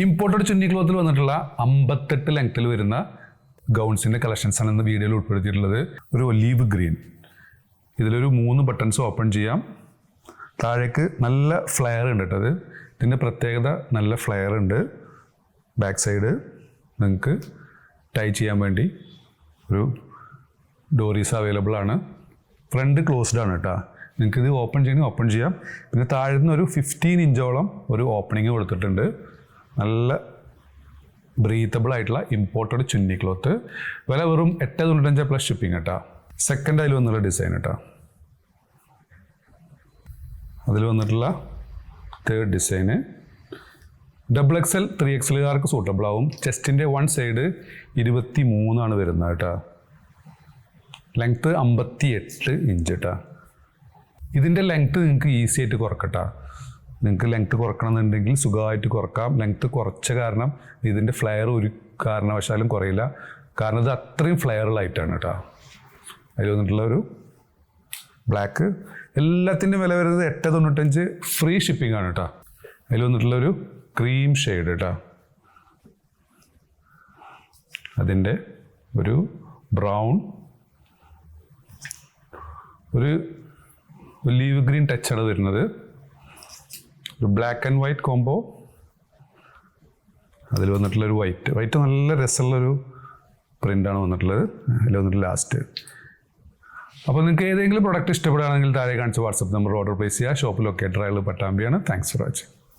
Imported ചുന്നി ക്ലോത്തിൽ വന്നിട്ടുള്ള 58 ലെങ്ത്തിൽ വരുന്ന ഗൗൺസിൻ്റെ കളക്ഷൻസാണ് ഇന്ന് വീഡിയോയിൽ ഉൾപ്പെടുത്തിയിട്ടുള്ളത്. ഒരു ഒലീവ് ഗ്രീൻ, ഇതിലൊരു 3 ബട്ടൺസ് ഓപ്പൺ ചെയ്യാം. താഴേക്ക് നല്ല ഫ്ലെയർ ഉണ്ട് കേട്ടത്. ഇതിൻ്റെ പ്രത്യേകത നല്ല ഫ്ലെയർ ഉണ്ട്. ബാക്ക് സൈഡ് നിങ്ങൾക്ക് ടൈ ചെയ്യാൻ വേണ്ടി ഒരു ഡോറീസ് അവൈലബിൾ ആണ്. ഫ്രണ്ട് ക്ലോസ്ഡ് ആണ് കേട്ടോ. നിങ്ങൾക്ക് ഇത് ഓപ്പൺ ചെയ്യാം. പിന്നെ താഴെ നിന്ന് ഒരു 15 ഇഞ്ചോളം ഒരു ഓപ്പണിങ് കൊടുത്തിട്ടുണ്ട്. നല്ല ബ്രീത്തബിൾ ആയിട്ടുള്ള ഇമ്പോർട്ടഡ് ചുന്നി ക്ലോത്ത്. വില വെറും 895 പ്ലസ് ഷിപ്പിംഗ് കേട്ടോ. സെക്കൻഡ് അതിൽ വന്നുള്ള ഡിസൈൻ കേട്ടോ. അതിൽ വന്നിട്ടുള്ള തേർഡ് ഡിസൈന് XXL 3XLകാർക്ക് സൂട്ടബിൾ ആവും. ചെസ്റ്റിൻ്റെ 1 സൈഡ് 23 വരുന്നത് കേട്ടോ. ലെങ്ത്ത് 58 ഇഞ്ച് കേട്ടോ. ഇതിൻ്റെ ലെങ്ത്ത് നിങ്ങൾക്ക് ഈസി ആയിട്ട് കുറക്കട്ടോ. നിങ്ങൾക്ക് ലെങ്ത്ത് കുറക്കണമെന്നുണ്ടെങ്കിൽ സുഖമായിട്ട് കുറക്കാം. ലെങ്ത്ത് കുറച്ച കാരണം ഇതിൻ്റെ ഫ്ലെയർ ഒരു കാരണവശാലും കുറയില്ല. കാരണം ഇത് അത്രയും ഫ്ലെയറിലായിട്ടാണ് കേട്ടോ. അതിൽ വന്നിട്ടുള്ള ഒരു ബ്ലാക്ക്. എല്ലാത്തിൻ്റെ വില വരുന്നത് 895 ഫ്രീ ഷിപ്പിംഗ് ആണ് കേട്ടോ. അതിൽ വന്നിട്ടുള്ളൊരു ക്രീം ഷെയ്ഡ് കേട്ടോ. അതിൻ്റെ ഒരു ബ്രൗൺ, ഒരു ഒലീവ് ഗ്രീൻ ടച്ചാണ് വരുന്നത്. ഒരു ബ്ലാക്ക് ആൻഡ് വൈറ്റ് കോംബോ. അതിൽ വന്നിട്ടുള്ളൊരു വൈറ്റ് നല്ല രസമുള്ളൊരു പ്രിൻ്റാണ് വന്നിട്ടുള്ളത്. അതിൽ വന്നിട്ട് ലാസ്റ്റ്. അപ്പോൾ നിങ്ങൾക്ക് ഏതെങ്കിലും പ്രൊഡക്റ്റ് ഇഷ്ടപ്പെടുകയാണെങ്കിൽ താഴെ കാണിച്ച വാട്സപ്പ് നമ്പർ ഓർഡർ പ്ലേസ് ചെയ്യുക. ഷോപ്പ് ലൊക്കേറ്റർ ആയുള്ള പട്ടാമ്പിയാണ്. Thanks for watching.